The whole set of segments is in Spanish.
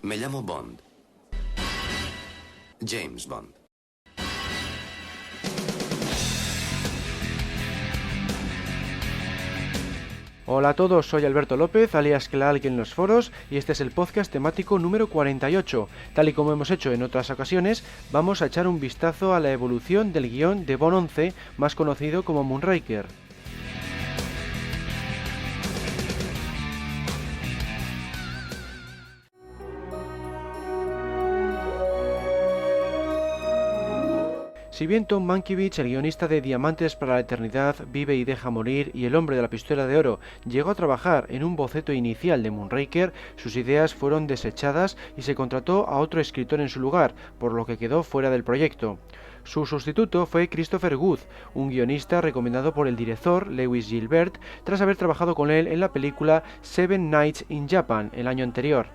Me llamo Bond. James Bond. Hola a todos, soy Alberto López, alias Clark en los foros, y este es el podcast temático número 48. Tal y como hemos hecho en otras ocasiones, vamos a echar un vistazo a la evolución del guión de Bond 11, más conocido como Moonraker. Si bien Tom Mankiewicz, el guionista de Diamantes para la Eternidad, Vive y deja morir y El hombre de la pistola de oro, llegó a trabajar en un boceto inicial de Moonraker, sus ideas fueron desechadas y se contrató a otro escritor en su lugar, por lo que quedó fuera del proyecto. Su sustituto fue Christopher Good, un guionista recomendado por el director Lewis Gilbert tras haber trabajado con él en la película Seven Nights in Japan el año anterior.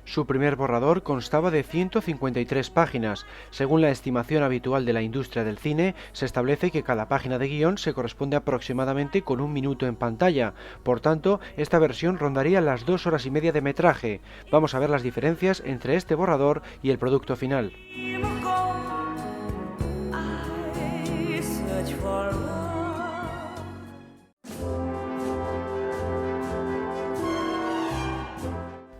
Su primer borrador constaba de 153 páginas. Según la estimación habitual de la industria del cine, se establece que cada página de guión se corresponde aproximadamente con 1 minuto en pantalla. Por tanto, esta versión rondaría las 2 horas y media de metraje. Vamos a ver las diferencias entre este borrador y el producto final.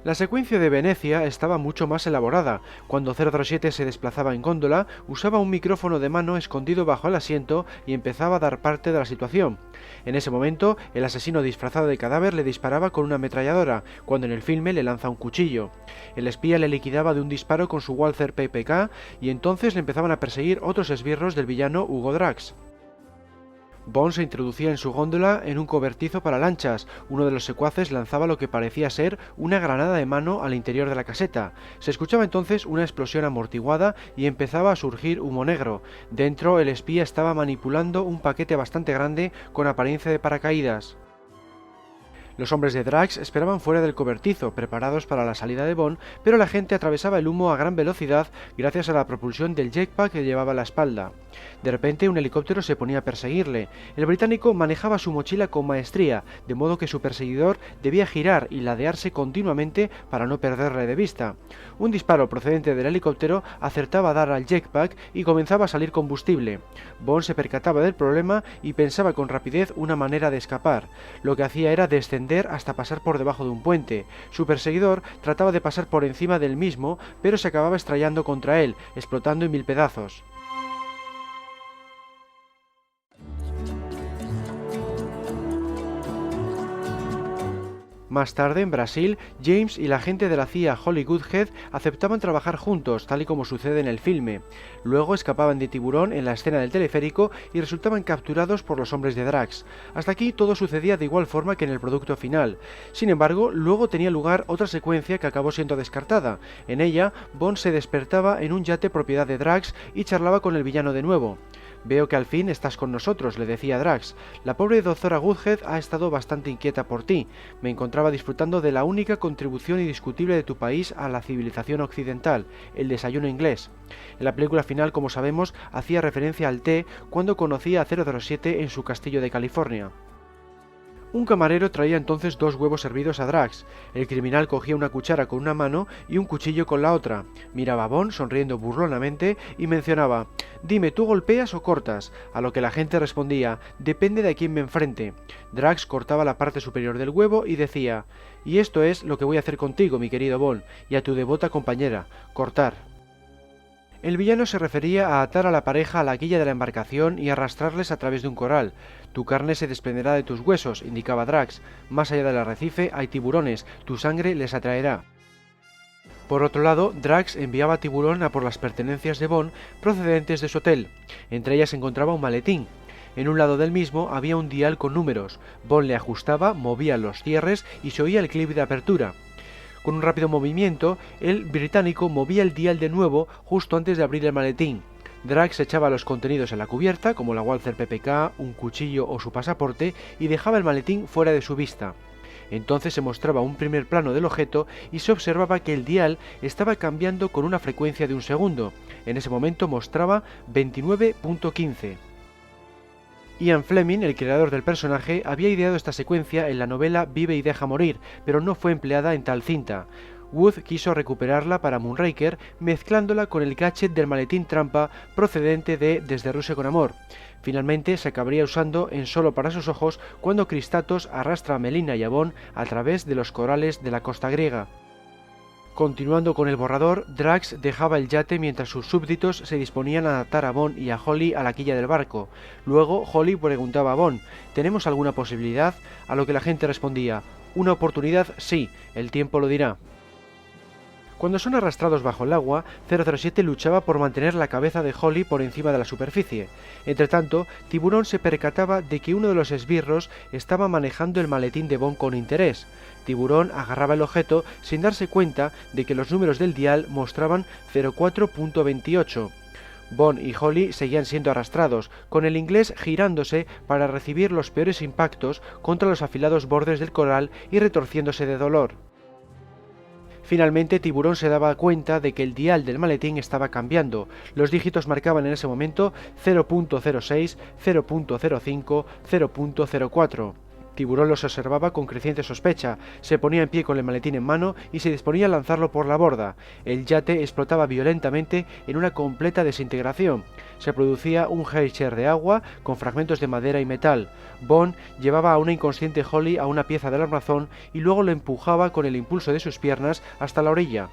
La secuencia de Venecia estaba mucho más elaborada. Cuando 007 se desplazaba en góndola, usaba un micrófono de mano escondido bajo el asiento y empezaba a dar parte de la situación. En ese momento, el asesino disfrazado de cadáver le disparaba con una ametralladora, cuando en el filme le lanza un cuchillo. El espía le liquidaba de un disparo con su Walther PPK y entonces le empezaban a perseguir otros esbirros del villano Hugo Drax. Bond se introducía en su góndola en un cobertizo para lanchas. Uno de los secuaces lanzaba lo que parecía ser una granada de mano al interior de la caseta. Se escuchaba entonces una explosión amortiguada y empezaba a surgir humo negro. Dentro, el espía estaba manipulando un paquete bastante grande con apariencia de paracaídas. Los hombres de Drax esperaban fuera del cobertizo, preparados para la salida de Bond, pero la gente atravesaba el humo a gran velocidad gracias a la propulsión del jetpack que llevaba a la espalda. De repente un helicóptero se ponía a perseguirle. El británico manejaba su mochila con maestría, de modo que su perseguidor debía girar y ladearse continuamente para no perderle de vista. Un disparo procedente del helicóptero acertaba a dar al jetpack y comenzaba a salir combustible. Bond se percataba del problema y pensaba con rapidez una manera de escapar. Lo que hacía era descender hasta pasar por debajo de un puente. Su perseguidor trataba de pasar por encima del mismo, pero se acababa estrellando contra él, explotando en 1000 pedazos. Más tarde, en Brasil, James y la agente de la CIA Holly Goodhead aceptaban trabajar juntos, tal y como sucede en el filme. Luego escapaban de tiburón en la escena del teleférico y resultaban capturados por los hombres de Drax. Hasta aquí todo sucedía de igual forma que en el producto final. Sin embargo, luego tenía lugar otra secuencia que acabó siendo descartada. En ella, Bond se despertaba en un yate propiedad de Drax y charlaba con el villano de nuevo. «Veo que al fin estás con nosotros», le decía Drax. «La pobre doctora Goodhead ha estado bastante inquieta por ti. Me encontraba disfrutando de la única contribución indiscutible de tu país a la civilización occidental, el desayuno inglés». En la película final, como sabemos, hacía referencia al té cuando conocía a 007 en su castillo de California. Un camarero traía entonces 2 huevos hervidos a Drax. El criminal cogía una cuchara con una mano y un cuchillo con la otra. Miraba a Bond sonriendo burlonamente y mencionaba: «Dime, ¿tú golpeas o cortas?», a lo que la gente respondía: «Depende de a quién me enfrente». Drax cortaba la parte superior del huevo y decía: «Y esto es lo que voy a hacer contigo, mi querido Bond, y a tu devota compañera, cortar». El villano se refería a atar a la pareja a la quilla de la embarcación y arrastrarles a través de un coral. «Tu carne se desprenderá de tus huesos», indicaba Drax. «Más allá del arrecife hay tiburones, tu sangre les atraerá». Por otro lado, Drax enviaba a Tiburón a por las pertenencias de Bond procedentes de su hotel. Entre ellas se encontraba un maletín. En un lado del mismo había un dial con números. Bond le ajustaba, movía los cierres y se oía el clip de apertura. Con un rápido movimiento, el británico movía el dial de nuevo justo antes de abrir el maletín. Drax echaba los contenidos en la cubierta, como la Walther PPK, un cuchillo o su pasaporte, y dejaba el maletín fuera de su vista. Entonces se mostraba un primer plano del objeto y se observaba que el dial estaba cambiando con una frecuencia de 1 segundo. En ese momento mostraba 29.15. Ian Fleming, el creador del personaje, había ideado esta secuencia en la novela Vive y deja morir, pero no fue empleada en tal cinta. Wood quiso recuperarla para Moonraker mezclándola con el gadget del maletín trampa procedente de Desde Rusia con Amor. Finalmente se acabaría usando en Solo para sus ojos cuando Kristatos arrastra a Melina y a Bond a través de los corales de la costa griega. Continuando con el borrador, Drax dejaba el yate mientras sus súbditos se disponían a atar a Bond y a Holly a la quilla del barco. Luego, Holly preguntaba a Bond, ¿tenemos alguna posibilidad? A lo que la gente respondía, una oportunidad sí, el tiempo lo dirá. Cuando son arrastrados bajo el agua, 007 luchaba por mantener la cabeza de Holly por encima de la superficie. Entretanto, Tiburón se percataba de que uno de los esbirros estaba manejando el maletín de Bond con interés. Tiburón agarraba el objeto sin darse cuenta de que los números del dial mostraban 04.28. Bond y Holly seguían siendo arrastrados, con el inglés girándose para recibir los peores impactos contra los afilados bordes del coral y retorciéndose de dolor. Finalmente, Tiburón se daba cuenta de que el dial del maletín estaba cambiando. Los dígitos marcaban en ese momento 0.06, 0.05, 0.04. Tiburón los observaba con creciente sospecha, se ponía en pie con el maletín en mano y se disponía a lanzarlo por la borda. El yate explotaba violentamente en una completa desintegración. Se producía un geyser de agua con fragmentos de madera y metal. Bond llevaba a una inconsciente Holly a una pieza del armazón y luego lo empujaba con el impulso de sus piernas hasta la orilla.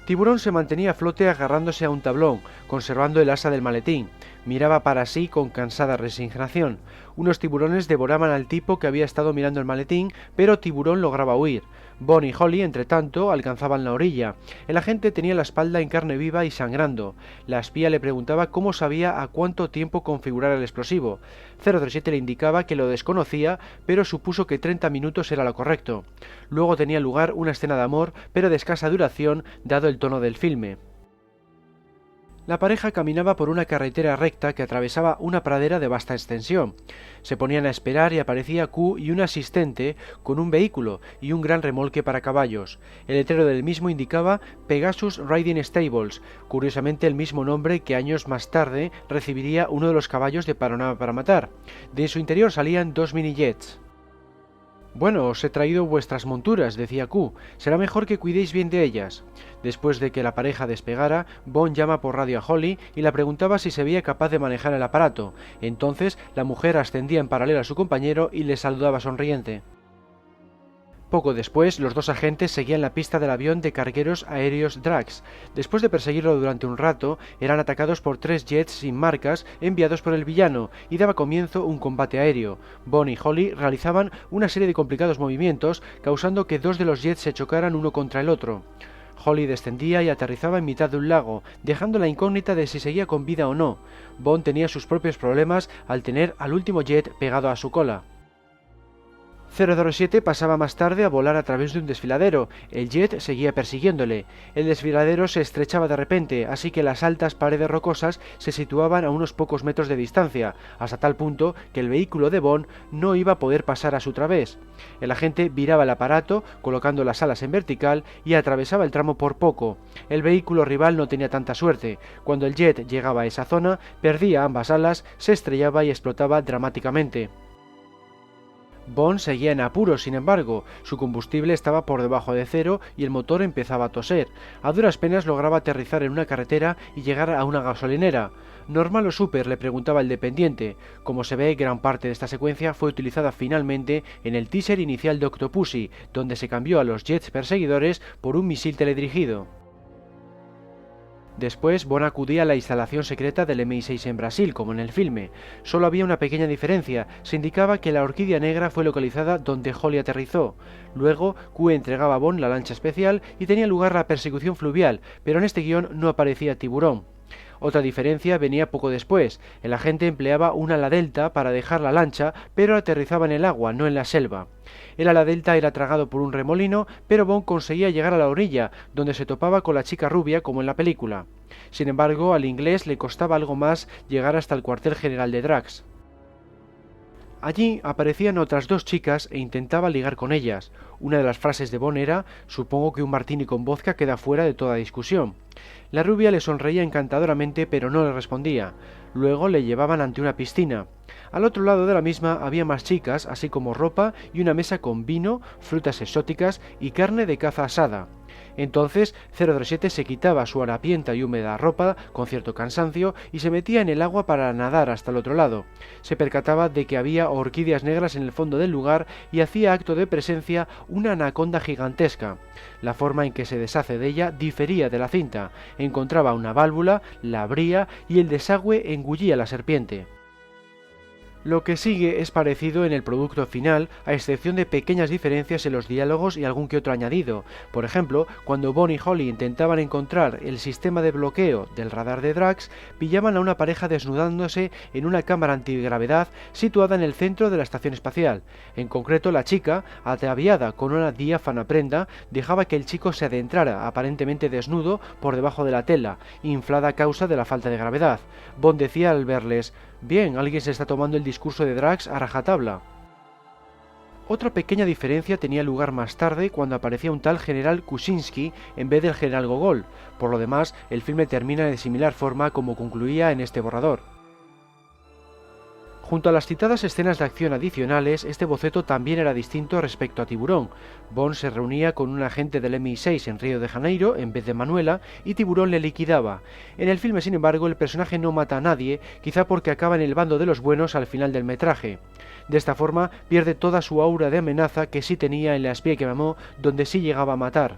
Tiburón se mantenía a flote agarrándose a un tablón, conservando el asa del maletín. Miraba para sí con cansada resignación. Unos tiburones devoraban al tipo que había estado mirando el maletín, pero Tiburón lograba huir. Bond y Holly, entre tanto, alcanzaban la orilla. El agente tenía la espalda en carne viva y sangrando. La espía le preguntaba cómo sabía a cuánto tiempo configurar el explosivo. 007 le indicaba que lo desconocía, pero supuso que 30 minutos era lo correcto. Luego tenía lugar una escena de amor, pero de escasa duración, dado el tono del filme. La pareja caminaba por una carretera recta que atravesaba una pradera de vasta extensión. Se ponían a esperar y aparecía Q y un asistente con un vehículo y un gran remolque para caballos. El letrero del mismo indicaba Pegasus Riding Stables, curiosamente el mismo nombre que años más tarde recibiría uno de los caballos de Panorama para Matar. De su interior salían dos mini-jets. Bueno, os he traído vuestras monturas, decía Q. Será mejor que cuidéis bien de ellas. Después de que la pareja despegara, Bond llama por radio a Holly y la preguntaba si se veía capaz de manejar el aparato. Entonces, la mujer ascendía en paralelo a su compañero y le saludaba sonriente. Poco después, los dos agentes seguían la pista del avión de cargueros aéreos Drax. Después de perseguirlo durante un rato, eran atacados por 3 jets sin marcas enviados por el villano y daba comienzo un combate aéreo. Bond y Holly realizaban una serie de complicados movimientos, causando que 2 de los jets se chocaran uno contra el otro. Holly descendía y aterrizaba en mitad de un lago, dejando la incógnita de si seguía con vida o no. Bond tenía sus propios problemas al tener al último jet pegado a su cola. 007 pasaba más tarde a volar a través de un desfiladero. El jet seguía persiguiéndole. El desfiladero se estrechaba de repente, así que las altas paredes rocosas se situaban a unos pocos metros de distancia, hasta tal punto que el vehículo de Bond no iba a poder pasar a su través. El agente viraba el aparato, colocando las alas en vertical, y atravesaba el tramo por poco. El vehículo rival no tenía tanta suerte. Cuando el jet llegaba a esa zona, perdía ambas alas, se estrellaba y explotaba dramáticamente. Bond seguía en apuros, sin embargo, su combustible estaba por debajo de cero y el motor empezaba a toser. A duras penas lograba aterrizar en una carretera y llegar a una gasolinera. ¿Normal o super?, le preguntaba el dependiente. Como se ve, gran parte de esta secuencia fue utilizada finalmente en el teaser inicial de Octopussy, donde se cambió a los jets perseguidores por un misil teledirigido. Después, Bond acudía a la instalación secreta del MI6 en Brasil, como en el filme. Solo había una pequeña diferencia, se indicaba que la orquídea negra fue localizada donde Holly aterrizó. Luego, Q entregaba a Bond la lancha especial y tenía lugar la persecución fluvial, pero en este guión no aparecía Tiburón. Otra diferencia venía poco después. El agente empleaba un ala delta para dejar la lancha, pero aterrizaba en el agua, no en la selva. El ala delta era tragado por un remolino, pero Bond conseguía llegar a la orilla, donde se topaba con la chica rubia como en la película. Sin embargo, al inglés le costaba algo más llegar hasta el cuartel general de Drax. Allí aparecían otras 2 chicas e intentaba ligar con ellas. Una de las frases de Bond era: «Supongo que un martini con vodka queda fuera de toda discusión». La rubia le sonreía encantadoramente, pero no le respondía. Luego le llevaban ante una piscina. Al otro lado de la misma había más chicas, así como ropa y una mesa con vino, frutas exóticas y carne de caza asada. Entonces 007 se quitaba su harapienta y húmeda ropa con cierto cansancio y se metía en el agua para nadar hasta el otro lado. Se percataba de que había orquídeas negras en el fondo del lugar y hacía acto de presencia una anaconda gigantesca. La forma en que se deshace de ella difería de la cinta. Encontraba una válvula, la abría y el desagüe engullía a la serpiente. Lo que sigue es parecido en el producto final, a excepción de pequeñas diferencias en los diálogos y algún que otro añadido. Por ejemplo, cuando Bond y Holly intentaban encontrar el sistema de bloqueo del radar de Drax, pillaban a una pareja desnudándose en una cámara antigravedad situada en el centro de la estación espacial. En concreto, la chica, ataviada con una diáfana prenda, dejaba que el chico se adentrara aparentemente desnudo por debajo de la tela, inflada a causa de la falta de gravedad. Bond decía al verles: «Bien, alguien se está tomando el discurso de Drax a rajatabla». Otra pequeña diferencia tenía lugar más tarde cuando aparecía un tal general Kuczynski en vez del general Gogol. Por lo demás, el filme termina de similar forma como concluía en este borrador. Junto a las citadas escenas de acción adicionales, este boceto también era distinto respecto a Tiburón. Bond se reunía con un agente del MI6 en Río de Janeiro en vez de Manuela y Tiburón le liquidaba. En el filme, sin embargo, el personaje no mata a nadie, quizá porque acaba en el bando de los buenos al final del metraje. De esta forma pierde toda su aura de amenaza que sí tenía en La espía que me amó, donde sí llegaba a matar.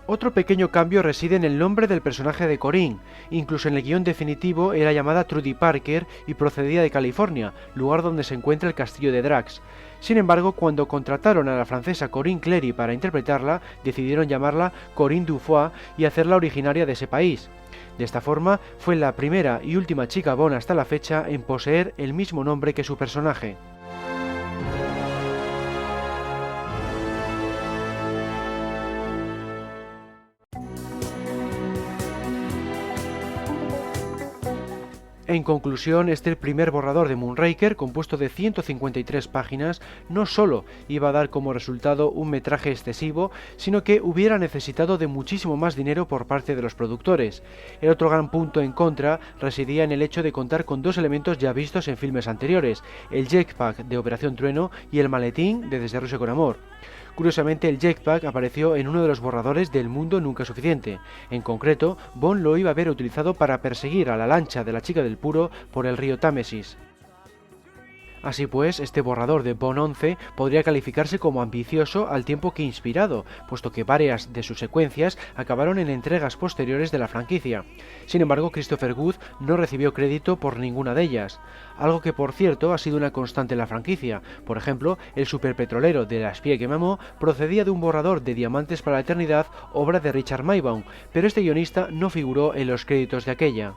Otro pequeño cambio reside en el nombre del personaje de Corinne. Incluso en el guión definitivo era llamada Trudy Parker y procedía de California, lugar donde se encuentra el castillo de Drax. Sin embargo, cuando contrataron a la francesa Corinne Clery para interpretarla, decidieron llamarla Corinne Dufoy y hacerla originaria de ese país. De esta forma, fue la primera y última chica Bond hasta la fecha en poseer el mismo nombre que su personaje. En conclusión, este primer borrador de Moonraker, compuesto de 153 páginas, no solo iba a dar como resultado un metraje excesivo, sino que hubiera necesitado de muchísimo más dinero por parte de los productores. El otro gran punto en contra residía en el hecho de contar con dos elementos ya vistos en filmes anteriores, el jetpack de Operación Trueno y el maletín de Desde Rusia con Amor. Curiosamente, el jetpack apareció en uno de los borradores del Mundo Nunca Suficiente. En concreto, Bond lo iba a haber utilizado para perseguir a la lancha de la chica del puro por el río Támesis. Así pues, este borrador de Bond 11 podría calificarse como ambicioso al tiempo que inspirado, puesto que varias de sus secuencias acabaron en entregas posteriores de la franquicia. Sin embargo, Christopher Good no recibió crédito por ninguna de ellas, algo que por cierto ha sido una constante en la franquicia. Por ejemplo, el superpetrolero de La espía que me amó procedía de un borrador de Diamantes para la eternidad, obra de Richard Maybaum, pero este guionista no figuró en los créditos de aquella.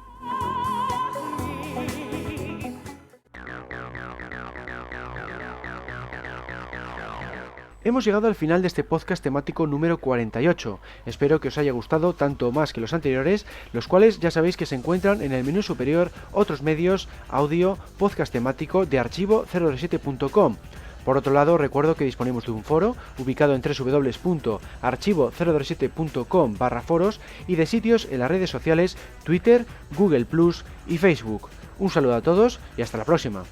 Hemos llegado al final de este podcast temático número 48. Espero que os haya gustado tanto más que los anteriores, los cuales ya sabéis que se encuentran en el menú superior Otros medios, audio, podcast temático de archivo007.com. Por otro lado, recuerdo que disponemos de un foro ubicado en www.archivo007.com/foros y de sitios en las redes sociales Twitter, Google+ y Facebook. Un saludo a todos y hasta la próxima.